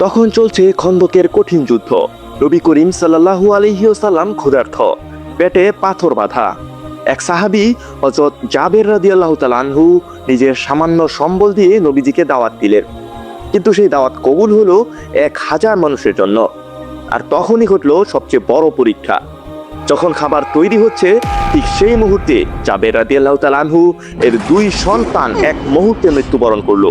তখন চলছে খন্দকের কঠিন যুদ্ধ। নবী করিম সাল্লাল্লাহু আলাইহি ওয়াসাল্লাম ক্ষুধার্ত, পেটে পাথর বাঁধা। এক সাহাবী হযরত জাবের রাদিয়াল্লাহু তাআলা আনহু নিজের সামান্য সম্বল দিয়ে নবীজিকে দাওয়াত দিলেন, কিন্তু সেই দাওয়াত কবুল হলো 1000 মানুষের জন্য। আর তখনই ঘটলো সবচেয়ে বড় পরীক্ষা। যখন খাবার তৈরি হচ্ছে, ঠিক সেই মুহূর্তে জাবের রাদিয়াল্লাহু তাআলা আনহু এর 2 সন্তান এক মুহূর্তে মৃত্যুবরণ করলো।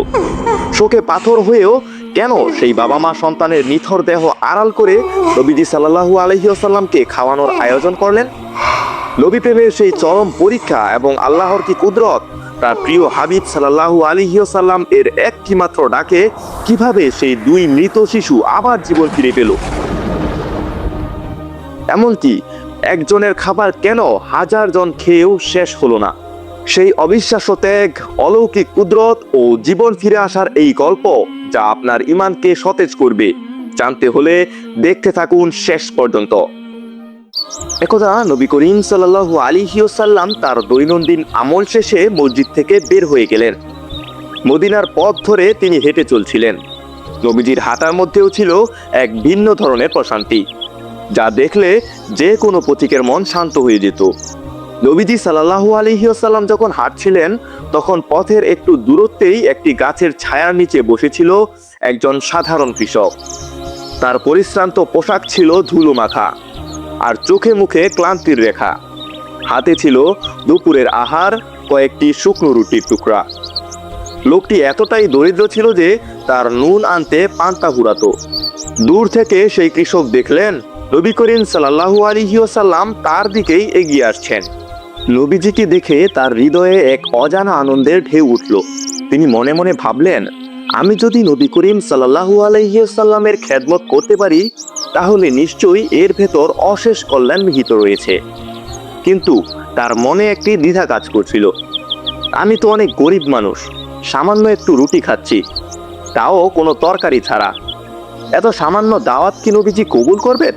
শোকে পাথর হয়েও কেন সেই বাবা মা সন্তানের নিথর দেহ আড়াল করে নবীজি সাল্লাল্লাহু আলাইহি ওয়াসাল্লামকে খাওয়ানোর আয়োজন করলেন? নবী প্রেমের সেই চরম পরীক্ষা এবং আল্লাহর কি কুদরত, তার প্রিয় হাবিব সাল্লাল্লাহু আলাইহি ওয়াসাল্লাম এর একটি মাত্র ডাকে কিভাবে সেই 2 মৃত শিশু আবার জীবন ফিরে পেল। এমনকি একজনের খাবার কেন 1000 জন খেয়েও শেষ হলো না। সেই অবিশ্বাস্য ত্যাগ, অলৌকিক কুদরত ও জীবন ফিরে আসার এই গল্প, যা আপনার ঈমানকে সতেজ করবে, জানতে হলে দেখতে থাকুন শেষ পর্যন্ত। একদা নবী করিম সাল্লাল্লাহু আলাইহি ওয়াসাল্লাম তার দৈনন্দিন আমল শেষে মসজিদ থেকে বের হয়ে গেলেন। মদিনার পথ ধরে তিনি হেঁটে চলছিলেন। নবীজির হাঁটার মধ্যেও ছিল এক ভিন্ন ধরনের প্রশান্তি, যা দেখলে যে কোনো পথিকের মন শান্ত হয়ে যেত। নবীজি সাল্লাল্লাহু আলাইহি ওয়াসাল্লাম যখন হাঁটছিলেন, তখন পথের একটু দূরত্বেই একটি গাছের ছায়ার নিচে বসেছিল একজন সাধারণ কৃষক। তার পরিশ্রান্ত পোশাক ছিল ধুলো মাখা, আর চোখে মুখে ক্লান্তির রেখা। হাতে ছিল দুপুরের আহার, কয়েকটি শুকনো রুটির টুকরা। লোকটি এতটাই দরিদ্র ছিল যে তার নুন আনতে পান্তা ফুরাতো। দূর থেকে সেই কৃষক দেখলেন নবী করিম সাল্লাল্লাহু আলাইহি ওয়াসাল্লাম তার দিকেই এগিয়ে আসছেন। নবীজিকে দেখে তার হৃদয়ে এক অজানা আনন্দের ঢেউ উঠল। তিনি মনে মনে ভাবলেন, আমি যদি নবী করিম সাল্লাল্লাহু আলাইহি ওয়াসাল্লামের খেদমত করতে পারি, তাহলে নিশ্চয়ই এর ভেতর অশেষ কল্যাণ নিহিত রয়েছে। কিন্তু তার মনে একটি দ্বিধা কাজ করছিল। আমি তো অনেক গরিব মানুষ, সামান্য একটু রুটি খাচ্ছি, তাও কোনো তরকারি ছাড়া। এত সামান্য দাওয়াত কি নবীজি কবুল করবেন?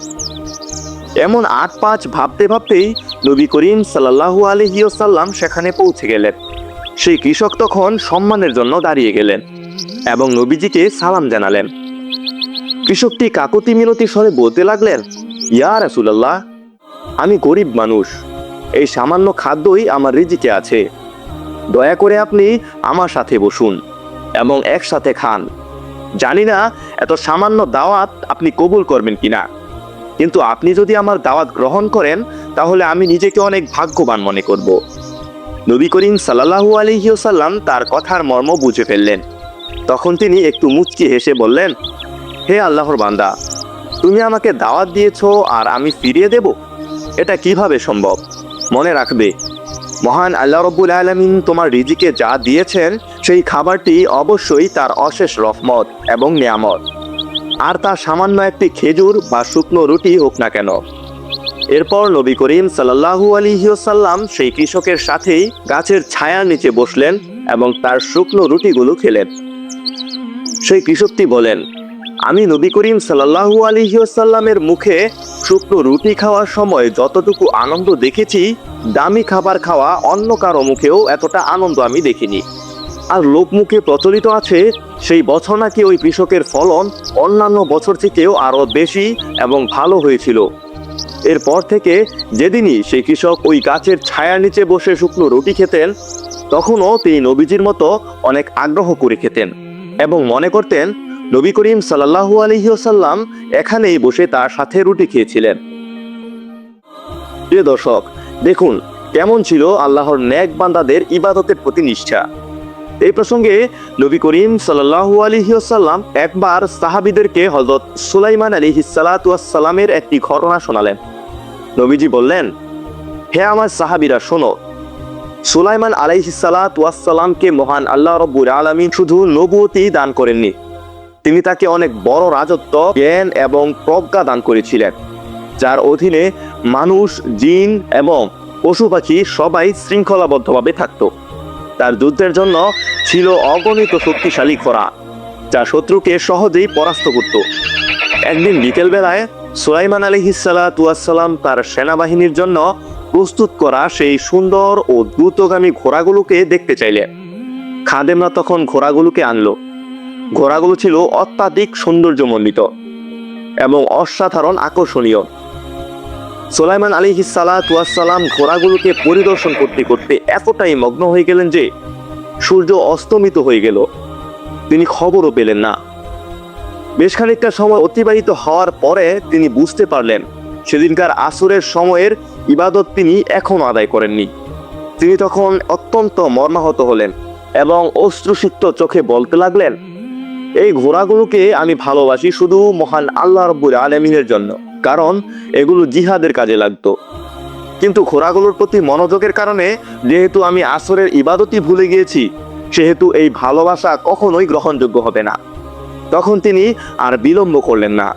এমন 8-5 ভাবতে ভাবতেই নবী করিম সাল্লাল্লাহু আলাইহি ওয়াসাল্লাম সেখানে পৌঁছে গেলেন। সেই কৃষক তখন সম্মানের জন্য দাঁড়িয়ে গেলেন এবং নবীজিকে সালাম জানালেন। কৃষকটি কাকুতি মিনতি স্বরে বলতে লাগলেন, ইয়া রাসূলুল্লাহ, আমি গরিব মানুষ, এই সামান্য খাদ্যই আমার রিজিকে আছে। দয়া করে আপনি আমার সাথে বসুন এবং একসাথে খান। জানি না এত সামান্য দাওয়াত আপনি কবুল করবেন কিনা, কিন্তু আপনি যদি আমার দাওয়াত গ্রহণ করেন, তাহলে আমি নিজেকে অনেক ভাগ্যবান মনে করব। নবী করিম সাল্লাল্লাহু আলাইহি ওয়াসাল্লাম তার কথার মর্ম বুঝে ফেললেন। তখন তিনি একটু মুচকি হেসে বললেন, হে আল্লাহর বান্দা, তুমি আমাকে দাওয়াত দিয়েছো আর আমি ফিরিয়ে দেব? এটা কিভাবে সম্ভব? মনে রাখবে, মহান আল্লাহ রাব্বুল আলামিন তোমার রিজিকে যা দিয়েছেন, সেই খাবারটি অবশ্যই তার অশেষ রহমত এবং নিয়ামত, আর তা সামান্য একটি খেজুর বা শুকনো রুটি হোক না কেন। এরপর নবী করিম সাল্লাল্লাহু আলাইহি ওয়াসাল্লাম সেই কৃষকের সাথেই গাছের ছায়ার নিচে বসলেন এবং তার শুকনো রুটিগুলো খেলেন। সেই কৃষকটি বলেন, আমি নবী করিম সাল্লাল্লাহু আলাইহি ওয়াসাল্লামের মুখে শুকনো রুটি খাওয়ার সময় যতটুকু আনন্দ দেখেছি, দামি খাবার খাওয়া অন্য কারো মুখেও এতটা আনন্দ আমি দেখিনি। আর লোকমুখে প্রচলিত আছে, সেই বছর নাকি ওই কৃষকের ফলন অন্যান্য বছর থেকেও আরো বেশি এবং ভালো হয়েছিল। এরপর থেকে যেদিনই সেই কৃষক ওই গাছের ছায়ার নিচে বসে শুকনো রুটি খেতেন, তখনও তিনি নবীজির মতো অনেক আগ্রহ করে খেতেন এবং মনে করতেন নবী করিম সাল্লাল্লাহু আলাইহি ওয়াসাল্লাম এখানেই বসে তার সাথে রুটি খেয়েছিলেন। প্রিয় দর্শক, দেখুন কেমন ছিল আল্লাহর নেক বান্দাদের ইবাদতের প্রতি নিষ্ঠা। এই প্রসঙ্গে নবী করিম সাল্লাল্লাহু আলাইহি ওয়াসাল্লাম একবার সাহাবীদেরকে হযরত সুলাইমান আলাইহিস সালাতু ওয়াস সালামের একটি ঘটনা শোনালেন। নবীজি বললেন, হে আমার সাহাবীরা শোনো, সুলাইমান আলাইহিস সালাতু ওয়াস সালামকে মহান আল্লাহ রাব্বুল আলামিন শুধু নবুয়তি দান করেননি, তিনি তাকে অনেক বড় রাজত্ব, জ্ঞান এবং প্রজ্ঞা দান করেছিলেন, যার অধীনে মানুষ, জিন এবং পশু পাখি সবাই শৃঙ্খলাবদ্ধভাবে থাকত। তার যুদ্ধের জন্য ছিল অগণিত শক্তিশালী ঘোড়া, যা শত্রুকে সহজেই পরাস্ত করত। একদিন বিকেল বেলায় সুলাইমান আলাইহিস সালাতু ওয়াস সালাম তার সেনাবাহিনীর জন্য প্রস্তুত করা সেই সুন্দর ও দ্রুতগামী ঘোড়াগুলোকে দেখতে চাইলেন। খাদেমরা তখন ঘোড়াগুলোকে আনলো। ঘোড়াগুলো ছিল অত্যাধিক সৌন্দর্যমণ্ডিত এবং অসাধারণ আকর্ষণীয়। সুলাইমান আলাইহিস সালাতু ওয়াস সালাম ঘোড়াগুলোকে পরিদর্শন করতে করতে এতটাই মগ্ন হয়ে গেলেন যে সূর্য অস্তমিত হয়ে গেল। তিনি খবরও পেলেন না। বেশ খানিকটা সময় অতিবাহিত হওয়ার পরে তিনি বুঝতে পারলেন সেদিনকার আসরের সময়ের ইবাদত তিনি এখনো আদায় করেননি। তিনি তখন অত্যন্ত মর্মাহত হলেন এবং অশ্রুসিক্ত চোখে বলতে লাগলেন, এই ঘোড়াগুলোকে আমি ভালোবাসি শুধু মহান আল্লাহ রাব্বুল আলামিনের জন্য, কারণ এগুলো জিহাদের কাজে লাগতো। কিন্তু ঘোড়াগুলোর প্রতি মনোযোগের কারণে যেহেতু আমি আসরের ইবাদতই ভুলে গিয়েছি, সেহেতু এই ভালোবাসা কখনোই গ্রহণযোগ্য হবে না। তখন তিনি আর বিলম্ব করলেন না,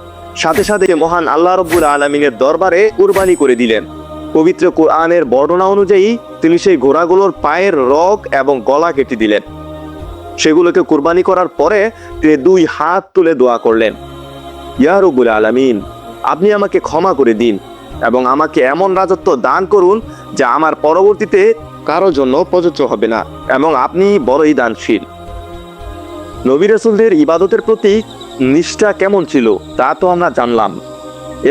সাথে সাথে মহান আল্লাহ রাব্বুল আলামিনের দরবারে কুরবানি করে দিলেন। পবিত্র কোরআনের বর্ণনা অনুযায়ী তিনি সেই ঘোড়াগুলোর পায়ের রগ এবং গলা কেটে দিলেন। সেগুলোকে কুরবানি করার পরে তিনি 2 হাত তুলে দোয়া করলেন, ইয়া রাব্বুল আলামিন, আপনি আমাকে ক্ষমা করে দিন এবং আমাকে এমন রাজত্ব দান করুন যা আমার পরবর্তীতে কারো জন্য প্রযোজ্য হবে না, এবং আপনি বড়ই দানশীল। নবী রাসূলদের ইবাদতের প্রতি নিষ্ঠা কেমন ছিল তা তো আমরা জানলাম।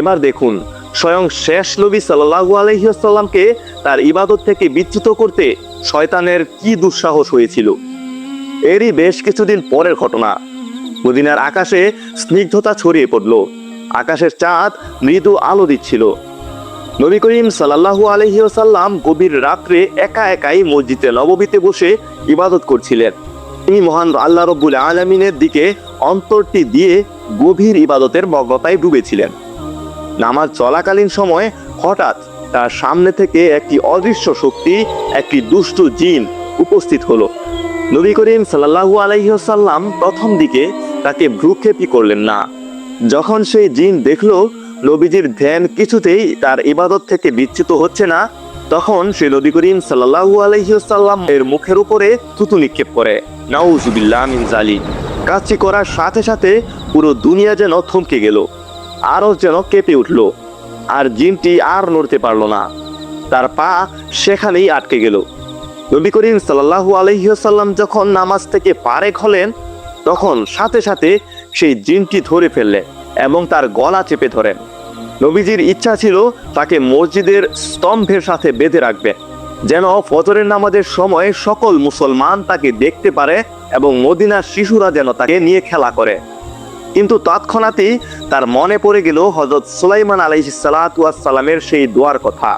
এবার দেখুন স্বয়ং শেষ নবী সাল্লাল্লাহু আলাইহি ওয়াসাল্লামকে তার ইবাদত থেকে বিচ্যুত করতে শয়তানের কি দুঃসাহস হয়েছিল। এরই বেশ কিছুদিন পরের ঘটনা। মদিনার আকাশে স্নিগ্ধতা ছড়িয়ে পড়ল। আকাশের চাঁদ মৃদু আলো দিচ্ছিল। নবী করিম সাল্লাল্লাহু আলাইহি ওয়াসাল্লাম গভীর রাত্রে একা একাই মসজিদে নববীতে বসে ইবাদত করছিলেন। তিনি মহান আল্লাহ রাব্বুল আলামিনের দিকে অন্তরটি দিয়ে গভীর ইবাদতের মগ্নতায় ডুবেছিলেন। নামাজ চলাকালীন সময় হঠাৎ তার সামনে থেকে একটি অদৃশ্য শক্তি, একটি দুষ্ট জিন উপস্থিত হলো। নবী করিম সাল্লাল্লাহু আলাইহি ওয়াসাল্লাম প্রথম দিকে তাকে ভ্রুক্ষেপই করলেন না। যখন সেই জিন দেখলো নবীজির ধ্যান কিছুতেই তার ইবাদত থেকে বিচ্যুত হচ্ছে না, তখন সে নবী করিম সাল্লাল্লাহু আলাইহি ওয়াসাল্লাম এর মুখের উপরে থুতু নিক্ষেপ করে। নাউযুবিল্লাহ মিন যালিক। কাজটি করার সাথে সাথে পুরো দুনিয়া যেন থমকে গেল, আরো যেন কেঁপে উঠল, আর জিনটি আর নড়তে পারল না। তার পা সেখানেই আটকে গেল। নবী করিম সাল্লাল্লাহু আলাইহি ওয়াসাল্লাম যখন নামাজ থেকে পারেক হলেন, তখন সাথে সাথে সেই জিনটি ধরে ফেললেন এবং তার গলা চেপে ধরেন। নবীজির ইচ্ছা ছিল তাকে মসজিদের স্তম্ভের সাথে বেঁধে রাখবেন, যেন ফজরের নামাজের সময় সকল মুসলমান তাকে দেখতে পারে এবং মদিনার শিশুরা যেন তাকে নিয়ে খেলা করে। কিন্তু তৎক্ষণাৎই তার মনে পড়ে গেল হযরত সুলাইমান আলাইহিস সালাতু ওয়াস সালামের সেই দোয়ার কথা,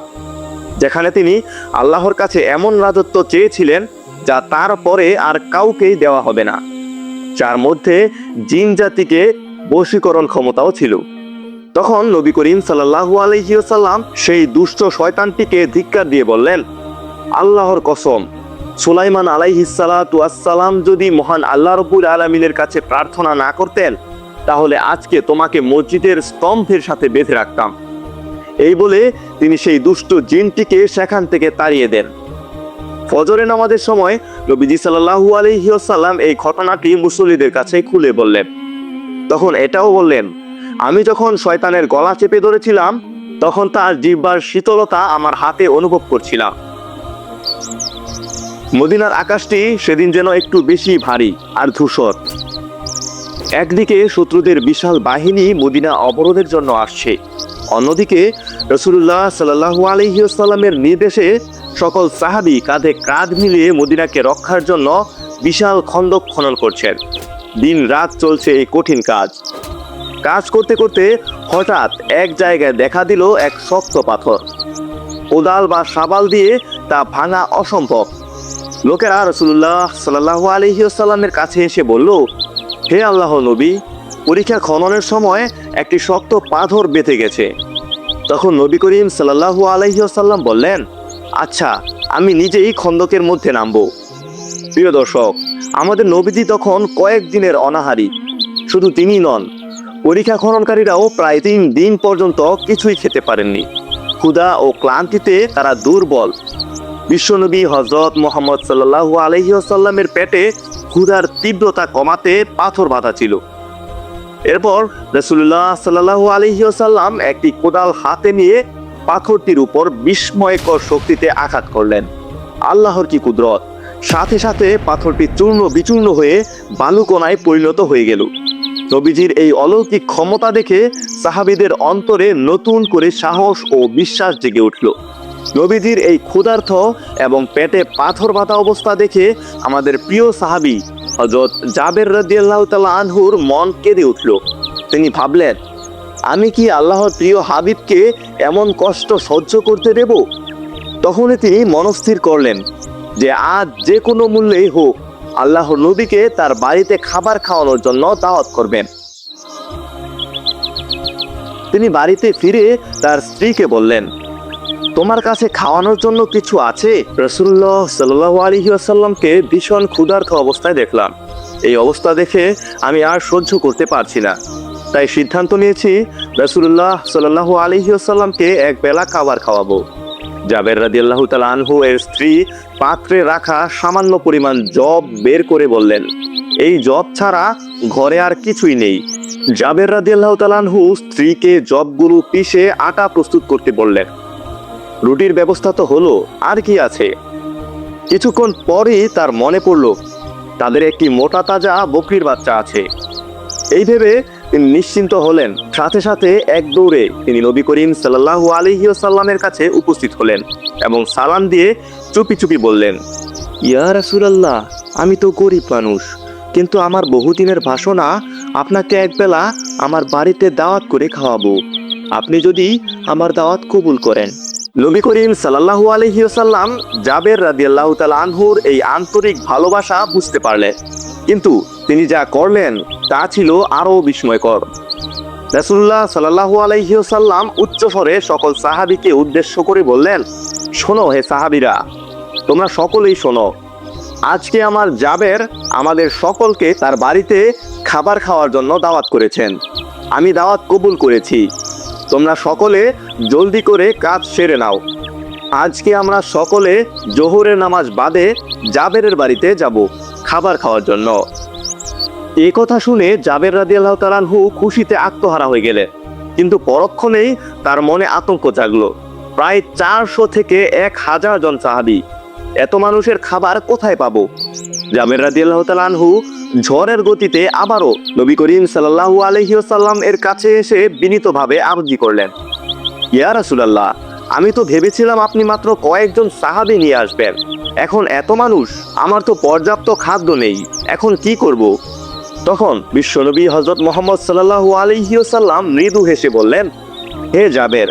যেখানে তিনি আল্লাহর কাছে এমন রাজত্ব চেয়েছিলেন যা তার পরে আর কাউকেই দেওয়া হবে না, যার মধ্যে জিন জাতিকে বশীকরণ ক্ষমতাও ছিল। তখন নবী করিম সাল্লাল্লাহু আলাইহি ওয়াসাল্লাম সেই দুষ্ট শয়তানটিকে ধিক্কার দিয়ে বললেন, আল্লাহর কসম, সুলাইমান আলাইহিস সালাতু ওয়াস সালাম যদি মহান আল্লাহ রাব্বুল আলামিনের কাছে প্রার্থনা না করতেন, তাহলে আজকে তোমাকে মসজিদের স্তম্ভের সাথে বেঁধে রাখতাম। এই বলে তিনি সেই দুষ্ট জিনটিকে সেখান থেকে তাড়িয়ে দেন। ফজরের নামাজের সময় নবীজি সাল্লাল্লাহু আলাইহি ওয়াসাল্লাম এই ঘটনাটি মুসল্লিদের কাছে খুলে বললেন। তখন এটাও বললেন, আমি যখন শয়তানের গলা চেপে ধরেছিলাম, তখন তার জিহ্বার শীতলতা আমার হাতে অনুভব করছিলাম। মদিনার আকাশটি সেদিন যেন একটু বেশি ভারী আর ধূসর। একদিকে শত্রুদের বিশাল বাহিনী মদিনা অবরোধের জন্য আসছে, অন্যদিকে রাসূলুল্লাহ সাল্লাল্লাহু আলাইহি ওয়াসাল্লামের নির্দেশে সকল সাহাবী কাঁধে কাঁধ মিলিয়ে মদিনাকে রক্ষার জন্য বিশাল খন্দক খনন করছেন। দিন রাত চলছে এই কঠিন কাজ। কাজ করতে করতে হঠাৎ এক জায়গায় দেখা দিল এক শক্ত পাথর। কোদাল বা শাবাল দিয়ে তা ভাঙা অসম্ভব। লোকেরা রাসূলুল্লাহ সাল্লাল্লাহু আলাইহি ওয়াসাল্লামের কাছে এসে বলল, হে আল্লাহর নবী, পরীক্ষা খননের সময় একটি শক্ত পাথর বেঁধে গেছে। তখন নবী করিম সাল্লাল্লাহু আলাইহি ওয়াসাল্লাম বললেন, আচ্ছা, আমি নিজেই খন্দকের মধ্যে নামবো। প্রিয় দর্শক, আমাদের নবীজি তখন কয়েকদিনের অনাহারী। শুধু তিনি নন, পরীক্ষা খননকারীরাও প্রায় 3 দিন পর্যন্ত কিছুই খেতে পারেননি। ক্ষুধা ও ক্লান্তিতে তারা দুর্বল। বিশ্বনবী হযরত মুহাম্মদ সাল্লাল্লাহু আলাইহি ওয়াসাল্লামের পেটে ক্ষুধার তীব্রতা কমাতে পাথর বাঁধা ছিল। এরপর রাসূলুল্লাহ সাল্লাল্লাহু আলাইহি ওয়াসাল্লাম একটি কোদাল হাতে নিয়ে পাথরটির উপর বিস্ময়কর শক্তিতে আঘাত করলেন। আল্লাহর কি কুদরত! সাথে সাথে পাথরটি চূর্ণ বিচূর্ণ হয়ে বালুকণায় পরিণত হয়ে গেল। নবীজির এই অলৌকিক ক্ষমতা দেখে সাহাবীদের অন্তরে নতুন করে সাহস ও বিশ্বাস জেগে উঠল। নবীজির এই ক্ষুধার্ত এবং পেটে পাথর বাঁধা অবস্থা দেখে আমাদের প্রিয় সাহাবী হযরত জাবের রাদিয়াল্লাহু তাআলা আনহুর মন কেঁদে উঠল। তিনি ভাবলেন, আমি কি আল্লাহর প্রিয় হাবিবকে এমন কষ্ট সহ্য করতে দেব? তখনই তিনি মনস্থির করলেন যে আজ যে কোনো মূল্যেই হোক আল্লাহর নবীকে তার বাড়িতে খাবার খাওয়ানোর জন্য দাওয়াত করবেন। তিনি বাড়িতে ফিরে তার স্ত্রীকে বললেন, তোমার কাছে খাওয়ানোর জন্য কিছু আছে? রাসূলুল্লাহ সাল্লাল্লাহু আলাইহি ওয়াসাল্লামকে ভীষণ ক্ষুধার্ত অবস্থায় দেখলাম। এই অবস্থা দেখে আমি আর সহ্য করতে পারছি না, তাই সিদ্ধান্ত নিয়েছি রাসূলুল্লাহ সাল্লাল্লাহু আলাইহি ওয়াসাল্লামকে এক বেলা খাবার খাওয়াবো। জাবের রাদিয়াল্লাহু তাআলা আনহু এর স্ত্রী পাত্রে রাখা সামান্য পরিমাণ জব বের করে বললেন, এই জব ছাড়া ঘরে আর কিছুই নেই। জাবের রাদিয়াল্লাহু তাআলা আনহু স্ত্রীকে জবগুলো পিষে আটা প্রস্তুত করতে বললেন। রুটির ব্যবস্থা তো হলো, আর কি আছে? কিছুক্ষণ পরেই তার মনে পড়ল তাদের একটি মোটা তাজা বকরির বাচ্চা আছে। এই ভেবে তিনি নিশ্চিন্ত হলেন। সাথে সাথে এক দৌড়ে তিনি নবী করিম সাল্লাল্লাহু আলাইহি ওয়াসাল্লামের কাছে উপস্থিত হলেন এবং সালাম দিয়ে চুপি চুপি বললেন, ইয়া রাসূলুল্লাহ, আমি তো গরিব মানুষ, কিন্তু আমার বহুদিনের বাসনা আপনাকে একবেলা আমার বাড়িতে দাওয়াত করে খাওয়াবো। আপনি যদি আমার দাওয়াত কবুল করেন। নবী করিম সাল্লাল্লাহু আলাইহি ওয়াসাল্লাম জাবের রাদিয়াল্লাহু তাআলা আনহুর এই আন্তরিক ভালোবাসা বুঝতে পারলেন, কিন্তু তিনি যা করলেন তা ছিল আরো বিস্ময়কর। রাসূলুল্লাহ সাল্লাল্লাহু আলাইহি ওয়াসাল্লাম উচ্চস্বরে সকল সাহাবীকে উদ্দেশ্য করে বললেন, শোনো হে সাহাবীরা, তোমরা সকলেই শোনো। আজকে আমার জাবের আমাদের সকলকে তার বাড়িতে খাবার খাওয়ার জন্য দাওয়াত করেছেন। আমি দাওয়াত কবুল করেছি। তোমরা সকলে জলদি করে কাজ সেরে নাও। আজকে আমরা সকলে জোহরের নামাজ বাদে জাবেরের বাড়িতে যাব খাবার খাওয়ার জন্য। এই কথা শুনে জাবের রাদিয়াল্লাহু তাআলা আনহু খুশিতে আত্মহারা হয়ে গেলেন, কিন্তু পরক্ষণেই তার মনে আতঙ্ক জাগলো। প্রায় 400 থেকে 1000 জন সাহাবী, এত মানুষের খাবার কোথায় পাবো? জাবের রাদিয়াল্লাহু তাআলা আনহু ঝড়ের গতিতে আবারও নবী করিম সাল্লাল্লাহু আলাইহি ওয়াসাল্লাম এর কাছে এসে বিনীতভাবে আরজি করলেন, ইয়া রাসূলুল্লাহ, আমি তো ভেবেছিলাম আপনি মাত্র কয়েকজন সাহাবী নিয়ে আসবেন। এখন এত মানুষ, আমার তো পর্যাপ্ত খাদ্য নেই, এখন কি করব? তখন বিশ্বনবী হযরত মুহাম্মদ সাল্লাল্লাহু আলাইহি ওয়াসাল্লাম মৃদু হেসে বললেন, হে জাবের,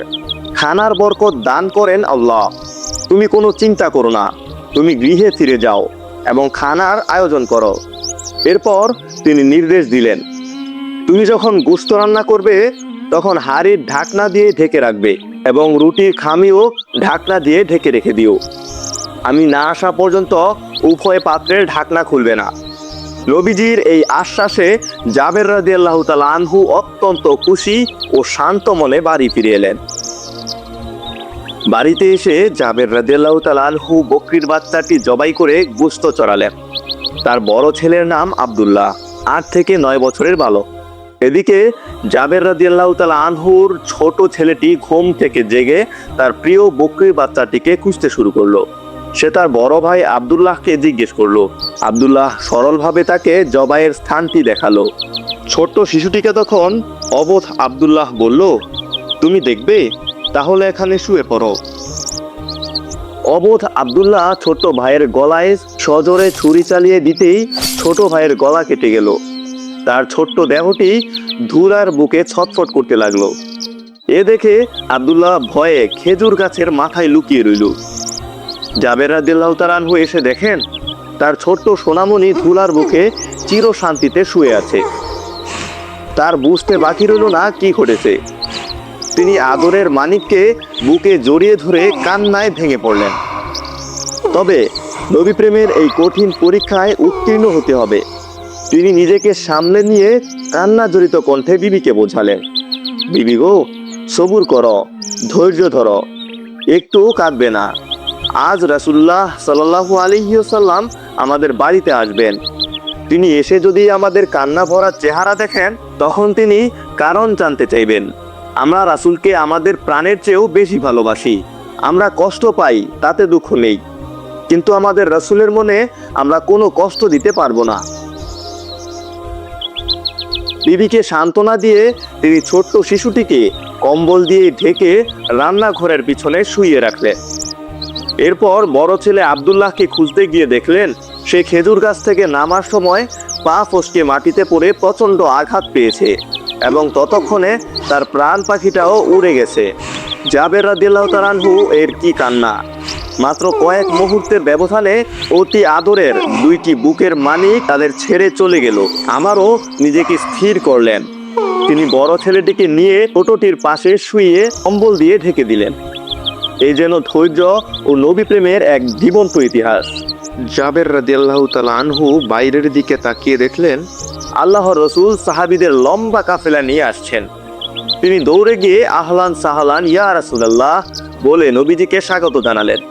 খানার বরকত দান করেন আল্লাহ। তুমি কোনো চিন্তা করো না, তুমি গৃহে ফিরে যাও এবং খানার আয়োজন করো। এরপর তিনি নির্দেশ দিলেন, তুমি যখন গোশত রান্না করবে তখন হাড়ির ঢাকনা দিয়ে ঢেকে রাখবে এবং রুটির খামিও ঢাকনা দিয়ে ঢেকে রেখে দিও। আমি না আসা পর্যন্ত উভয় পাত্রের ঢাকনা খুলবে না। নবীজির এই আশ্বাসে জাবের রাদিয়াল্লাহু তাআলা আনহু অত্যন্ত খুশি ও শান্ত মনে বাড়ি ফিরে এলেন। বাড়িতে এসে জাবের রাদিয়াল্লাহু তাআলা আনহু বকরির বাচ্চাটি জবাই করে গোশত চড়ালেন। তার বড় ছেলের নাম আব্দুল্লাহ, 8 থেকে 9 বছরের বালক। এদিকে জাবের রাদিয়াল্লাহু তাআলা আনহুর ছোট ছেলেটি ঘুম থেকে জেগে তার প্রিয় বকরির বাচ্চাটিকে খুঁজতে শুরু করলো। সে তার বড় ভাই আব্দুল্লাহকে জিজ্ঞেস করলো। আব্দুল্লাহ সরলভাবে তাকে জবাইয়ের স্থানটি দেখালো। ছোট্ট শিশুটিকে তখন অবোধ আব্দুল্লাহ বলল, তুমি দেখবে? তাহলে এখানে শুয়ে পড়ো। অবোধ আব্দুল্লাহ ছোট ভাইয়ের গলায় সজোরে ছুরি চালিয়ে দিতেই ছোট ভাইয়ের গলা কেটে গেল। তার ছোট্ট দেহটি ধুলার বুকে ছটফট করতে লাগলো। এ দেখে আব্দুল্লাহ ভয়ে খেজুর গাছের মাথায় লুকিয়ে রইল। জাবের রাদিয়াল্লাহু তাআলা আনহু এসে দেখেন তার ছোট্ট সোনামণি ধুলার বুকে চির শান্তিতে শুয়ে আছে। তার বুঝতে বাকি রইল না কি ঘটেছে। তিনি আদরের মানিককে বুকে জড়িয়ে ধরে কান্নায় ভেঙে পড়লেন। তবে নবী প্রেমের এই কঠিন পরীক্ষায় উত্তীর্ণ হতে হবে। তিনি নিজেকে সামলে নিয়ে কান্না জড়িত কণ্ঠে বিবিকে বোঝালেন, বিবি গো, সবুর করো, ধৈর্য ধরো, একটু কাঁদবে না। আজ রাসূলুল্লাহ সাল্লাল্লাহু আলাইহি ওয়াসাল্লাম আমাদের বাড়িতে আসবেন। তিনি এসে যদি আমাদের কান্না ভরা চেহারা দেখেন তখন তিনি কারণ জানতে চাইবেন। আমরা রাসূলকে আমাদের প্রাণের চেয়েও বেশি ভালোবাসি। আমরা কষ্ট পাই, তাতে দুঃখ নেই, কিন্তু আমাদের রাসূলের মনে আমরা কোনো কষ্ট দিতে পারবো না। বিবিকে সান্ত্বনা দিয়ে তিনি ছোট্ট শিশুটিকে কম্বল দিয়ে ঢেকে রান্নাঘরের পিছনে শুইয়ে রাখলেন। এরপর বড় ছেলে আব্দুল্লাহকে খুঁজতে গিয়ে দেখলেন সে খেজুর গাছ থেকে নামার সময় পা ফসকে মাটিতে পড়ে প্রচণ্ড আঘাত পেয়েছে এবং ততক্ষণে তার প্রাণ পাখিটাও উড়ে গেছে। জাবের রাদিয়াল্লাহু তাআলা আনহু এর কি কান্না! মাত্র কয়েক মুহূর্তের ব্যবধানে অতি আদরের দুইটি বুকের মানিক তাদের ছেড়ে চলে গেল। আমারও নিজেকে স্থির করলেন। তিনি বড় ছেলেটিকে নিয়ে ছোটটির পাশে শুইয়ে কম্বল দিয়ে ঢেকে দিলেন। এই যেন ধৈর্য ও নবী প্রেমের এক জীবন্ত ইতিহাস। জাবের রাদিয়াল্লাহু তাআলা আনহু বাইরের দিকে তাকিয়ে দেখলেন আল্লাহর রাসূল সাহাবীদের লম্বা কাফেলা নিয়ে আসছেন। তিনি দৌড়ে গিয়ে আহলান সাহলান ইয়া রাসূলুল্লাহ বলে নবীজিকে স্বাগত জানালেন।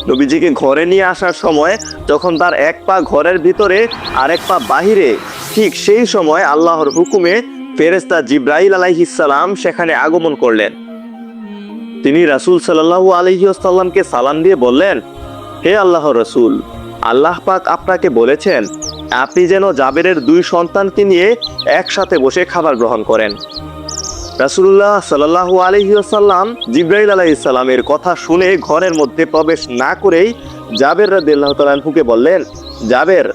নবীজিকে ঘরে নিয়ে আসার সময় যখন তার এক পা ঘরের ভিতরে আর এক পা বাহিরে, ঠিক সেই সময় আল্লাহর হুকুমে ফেরেশতা জিবরাইল আলাইহিস সালাম সেখানে আগমন করলেন। তিনি রাসূল সাল্লাল্লাহু আলাইহি ওয়াসাল্লামকে সালাম দিয়ে বললেন, হে আল্লাহর রাসূল, আল্লাহ পাক আপনাকে বলেছেন আপনি যেন জাবেরের দুই সন্তানকে নিয়ে একসাথে বসে খাবার গ্রহণ করেন। রাসূলুল্লাহ সাল্লাল্লাহু আলাইহি ওয়াসাল্লাম জিবরাইল আলাইহিস সালামের কথা শুনে ঘরের মধ্যে প্রবেশ না করেই জাবের রাদিয়াল্লাহু তাআলা আনহুকে বললেন, জাবের,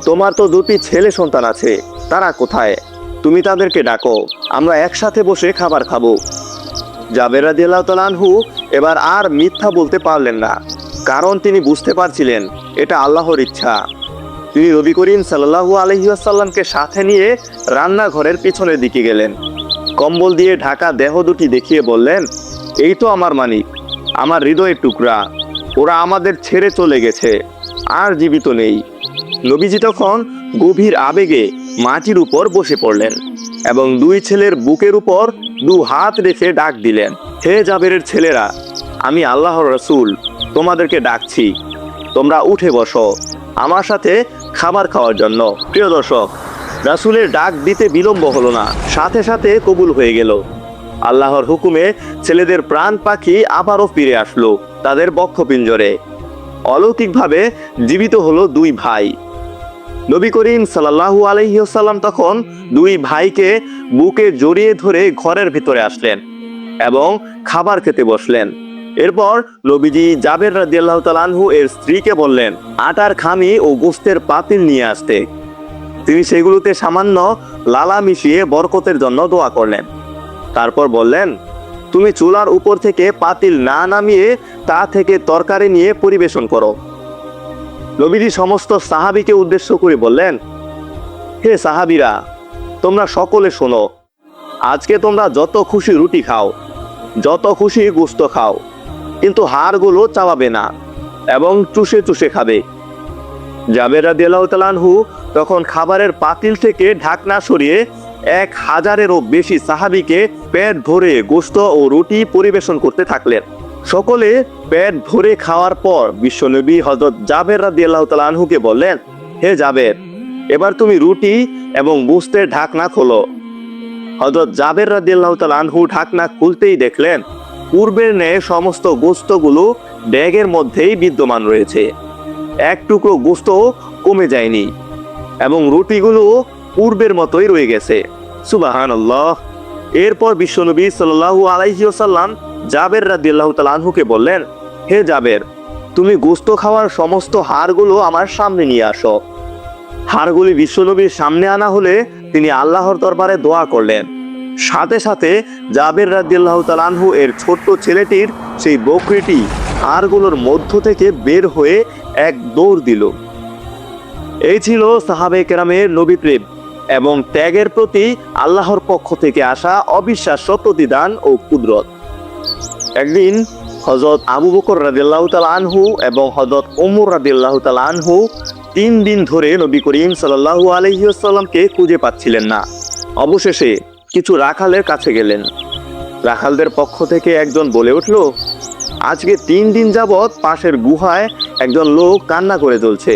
তোমার তো দুটি ছেলে সন্তান আছে, তারা কোথায়? তুমি তাদেরকে ডাকো, আমরা একসাথে বসে খাবার খাবো। জাবের রাদিয়াল্লাহু তাআলা আনহু এবার আর মিথ্যা বলতে পারলেন না, কারণ তিনি বুঝতে পারছিলেন এটা আল্লাহর ইচ্ছা। তিনি নবী করিম সাল্লাল্লাহু আলাইহি ওয়াসাল্লামকে সাথে নিয়ে রান্নাঘরের পিছনের দিকে গেলেন। কম্বল দিয়ে ঢাকা দেহ দুটি দেখিয়ে বললেন, এই তো আমার মানিক, আমার হৃদয়ের টুকরা, ওরা আমাদের ছেড়ে চলে গেছে, আর জীবিত নেই। নবীজি তখন গভীর আবেগে মাটির উপর বসে পড়লেন এবং দুই ছেলের বুকের উপর দু হাত রেখে ডাক দিলেন, হে জাবেরের ছেলেরা, আমি আল্লাহর রাসূল তোমাদেরকে ডাকছি, তোমরা উঠে বসো আমার সাথে খাবার খাওয়ার জন্য। প্রিয় দর্শক, রাসূলের ডাক দিতে বিলম্ব হলো না, সাথে সাথে কবুল হয়ে গেল। আল্লাহর হুকুমে ছেলেদের প্রাণ পাখি আবারও ফিরে আসলো তাদের বক্ষপিঞ্জরে। অলৌকিকভাবে জীবিত হলো দুই ভাই। নবী করিম সাল্লাল্লাহু আলাইহি ওয়াসাল্লাম তখন দুই ভাইকে বুকে জড়িয়ে ধরে ঘরের ভিতরে আসলেন এবং খাবার খেতে বসলেন। এরপর নবীজি জাবের রাদিয়াল্লাহু তাআলা আনহু এর স্ত্রীকে বললেন আটার খামি ও গোশতের পাতিল নিয়ে আসতে। তিনি সেগুলোতে সামান্য লালা মিশিয়ে বরকতের জন্য দোয়া করলেন। তারপর বললেন, তুমি চুলার উপর থেকে পাতিল না নামিয়ে তা থেকে তরকারি নিয়ে পরিবেশন করো। নবীজি সমস্ত সাহাবীকে উদ্দেশ্য করে বললেন, হে সাহাবীরা, তোমরা সকলে শোনো, আজকে তোমরা যত খুশি রুটি খাও, যত খুশি গোশত খাও, কিন্তু হাড়গুলো চাবাবে না এবং চুষে চুষে খাবে। জাবের রাদিয়াল্লাহু তাআলা আনহু তখন খাবারের পাতিল থেকে ঢাকনা সরিয়ে 1000-এরও বেশি সাহাবীকে পেট ভরে গোশত ও রুটি পরিবেশন করতে থাকলেন। সকলে পেট ভরে খাওয়ার পর বিশ্বনবী হযরত জাবের রাদিয়াল্লাহু তাআলা আনহুকে বললেন, হে জাবের, এবার তুমি রুটি এবং গোশতের ঢাকনা খোলো। হযরত জাবের রাদিয়াল্লাহু তাআলা আনহু ঢাকনা খুলতেই দেখলেন পূর্বের ন্যায় সমস্ত গোশতগুলো ব্যাগের মধ্যেই বিদ্যমান রয়েছে, এক টুকরো গোশত কমে যায়নি এবং রুটিগুলো পূর্বের মতোই রয়ে গেছে। সুবহানাল্লাহ। এরপর বিশ্বনবী সাল্লাল্লাহু আলাইহি ওয়াসাল্লাম জাবের রাদিয়াল্লাহু তাআলা আনহুকে বললেন, হে জাবের, তুমি গোশত খাওয়ার সমস্ত হাড়গুলো আমার সামনে নিয়ে আসো। হাড়গুলি বিশ্বনবীর সামনে আনা হলে তিনি আল্লাহর দরবারে দোয়া করলেন। সাথে সাথে জাবের রাদিয়াল্লাহু তাআলা আনহু এর ছোট্ট ছেলেটির সেই বকরিটি হাড়গুলোর মধ্য থেকে বের হয়ে এক দৌড় দিল। এই ছিল সাহাবে কেরামের নবী প্রেম এবং ত্যাগের প্রতি আল্লাহর পক্ষ থেকে আসা অবিশ্বাস্য প্রতিদান ও কুদরত। একদিন হযরত আবু বকর রাদিয়াল্লাহু তাআলা আনহু এবং হযরত ওমর রাদিয়াল্লাহু তাআলা আনহু 3 দিন ধরে নবী করিম সাল্লাল্লাহু আলাইহি ওয়াসাল্লামকে খুঁজে পাচ্ছিলেন না। অবশেষে কিছু রাখালের কাছে গেলেন। রাখালদের পক্ষ থেকে একজন বলে উঠল, আজকে 3 দিন যাবৎ পাশের গুহায় একজন লোক কান্না করে চলছে।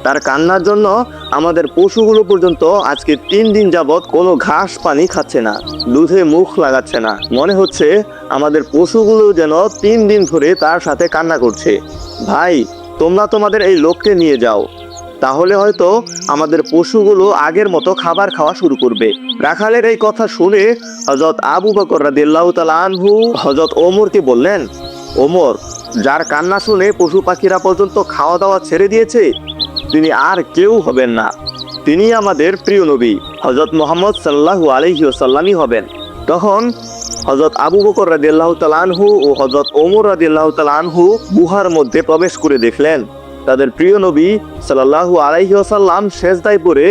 তার কান্নার জন্য আমাদের পশুগুলো পর্যন্ত আজকে 3 দিন যাবৎ কোনো ঘাস পানি খাচ্ছে না, দুধে মুখ লাগাচ্ছে না। মনে হচ্ছে আমাদের পশুগুলো যেন 3 দিন ধরে তার সাথে কান্না করছে। ভাই, তোমরা তোমাদের এই লোককে নিয়ে যাও, তাহলে হয়তো আমাদের পশুগুলো আগের মতো খাবার খাওয়া শুরু করবে। রাখালের এই কথা শুনে হযরত আবু বকর রাদিয়াল্লাহু তাআলা আনহু হযরত ওমরকে বললেন, ওমর, যার কান্না শুনে পশু পাখিরা পর্যন্ত খাওয়া দাওয়া ছেড়ে দিয়েছে, তিনি আর কেউ হবেন না, তিনি আমাদের প্রিয় নবী হযরত মুহাম্মদ সাল্লাল্লাহু আলাইহি ওয়াসাল্লামই হবেন। তখন হযরত আবু বকর রাদিয়াল্লাহু তাআলা আনহু ও হযরত ওমর রাদিয়াল্লাহু তাআলা আনহু গুহার মধ্যে প্রবেশ করে দেখলেন তাদের প্রিয় নবী সাল্লাল্লাহু আলাইহি ওয়াসাল্লাম সেজদায় পড়ে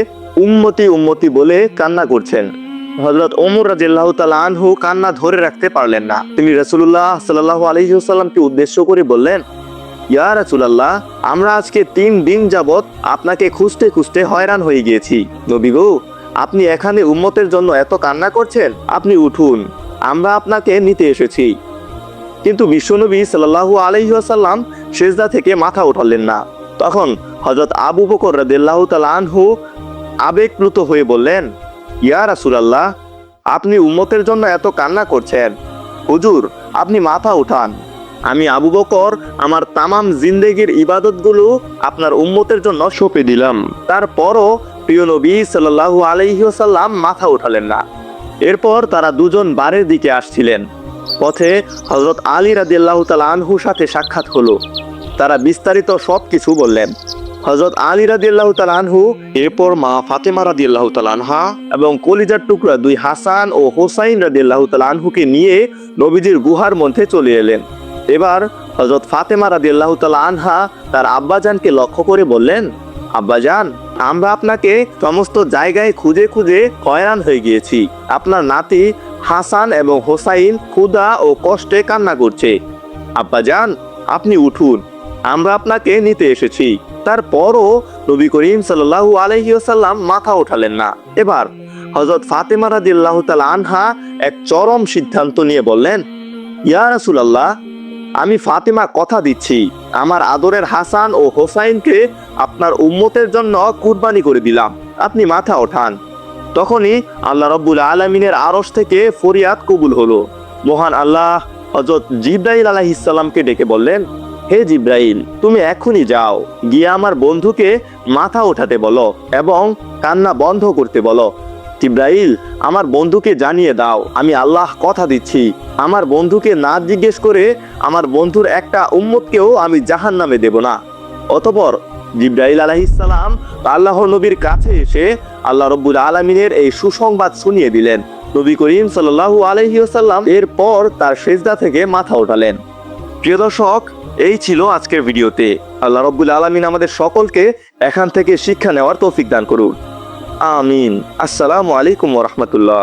উম্মতি উম্মতি বলে কান্না করছেন। হযরত ওমর রাদিয়াল্লাহু তাআলা আনহু কান্না ধরে রাখতে পারলেন না। তিনি রাসূলুল্লাহ সাল্লাল্লাহু আলাইহি ওয়াসাল্লামকে উদ্দেশ্য করে বললেন, ইয়া রাসূলুল্লাহ, আমরা আজকে 3 দিন যাবত আপনাকে খুঁজতে খুঁজতে হয়রান হয়ে গিয়েছি। নবী গো, আপনি এখানে উম্মতের জন্য এত কান্না করছেন, আপনি উঠুন, আমরা আপনাকে নিতে এসেছি। কিন্তু বিশ্বনবী সাল্লাল্লাহু আলাইহি ওয়াসাল্লাম সেজদা থেকে মাথা উঠালেন না। তখন হযরত আবু বকর রাদিয়াল্লাহু তাআলা আনহু আবেগপ্লুত হয়ে বললেন, ইয়া রাসূলুল্লাহ, আপনি উম্মতের জন্য এত কান্না করছেন, হুজুর আপনি মাথা উঠান। আমি আবু বকর আমার তামাম জিন্দেগির ইবাদতগুলো আপনার উম্মতের জন্য সঁপে দিলাম। তারপরও প্রিয় নবী সাল্লাল্লাহু আলাইহি ওয়াসাল্লাম মাথা উঠালেন না। এরপর তারা দুজন বাড়ির দিকে আসছিলেন। পথে হযরত আলী রাদিয়াল্লাহু তাআলা আনহুর সাথে সাক্ষাৎ হলো। তারা বিস্তারিত সবকিছু বললেন। হযরত আলী রাদিয়াল্লাহু তাআলা আনহু এরপর মা ফাতেমা রাদিয়াল্লাহু তাআলা আনহা এবং কলিজার টুকরা 2 হাসান ও হোসাইন রাদিয়াল্লাহু তাআলা আনহুকে নিয়ে নবীজির গুহার মধ্যে চলে এলেন। এবার হযরত ফাতেমা রাদিয়াল্লাহু তাআলা আনহা তার আব্বাজানকে লক্ষ্য করে বললেন, আব্বাজান, আমরা আপনাকে সমস্ত জায়গায় খুঁজে খুঁজে হয়রান হয়ে গিয়েছি। আপনার নাতি হাসান এবং হোসাইন ক্ষুধা ও কষ্টে কান্না করছে। আব্বাজান, আপনি উঠুন, আমরা আপনাকে নিতে এসেছি। তারপরও নবী করিম সাল্লাল্লাহু আলাইহি ওয়াসাল্লাম মাথা ওঠালেন না। এবার হযরত ফাতেমা রাদিয়াল্লাহু তাআলা আনহা এক চরম সিদ্ধান্ত নিয়ে বললেন, ইয়া রাসূলুল্লাহ, আমি ফাতেমা কথা দিচ্ছি, আমার আদরের হাসান ও হোসাইনকে আপনার উম্মতের জন্য কুরবানি করে দিলাম, আপনি মাথা ওঠান। তখনই আল্লাহ রাব্বুল আলামিনের আরশ থেকে ফরিয়াদ কবুল হলো। মহান আল্লাহ হযরত জিবরাইল আলাইহিস সালামকে ডেকে বললেন, হে জিবরাইল, তুমি এখনই যাও, গিয়ে আমার বন্ধুকে মাথা ওঠাতে বলো এবং কান্না বন্ধ করতে বলো। জিবরাইল, আমার বন্ধুকে জানিয়ে দাও, আমি আল্লাহ কথা দিচ্ছি, আমার বন্ধুকে না জিজ্ঞেস করে আমার বন্ধুর একটা উম্মতকেও আমি জাহান্নামে দেব না। অতঃপর জিবরাইল আলাইহিস সালাম আল্লাহর নবীর কাছে এসে আল্লাহ রাব্বুল আলামিনের এই সুসংবাদ শুনিয়ে দিলেন। নবী করিম সাল্লাল্লাহু আলাইহি ওয়াসাল্লাম এরপর তার সিজদা থেকে মাথা উঠালেন। প্রিয় দর্শক, এই ছিল আজকের ভিডিওতে। আল্লাহ রাব্বুল আলামিন আমাদের সকলকে এখান থেকে শিক্ষা নেওয়ার তৌফিক দান করুন। আমিন। আসসালামু আলাইকুম ওয়া রাহমাতুল্লাহ।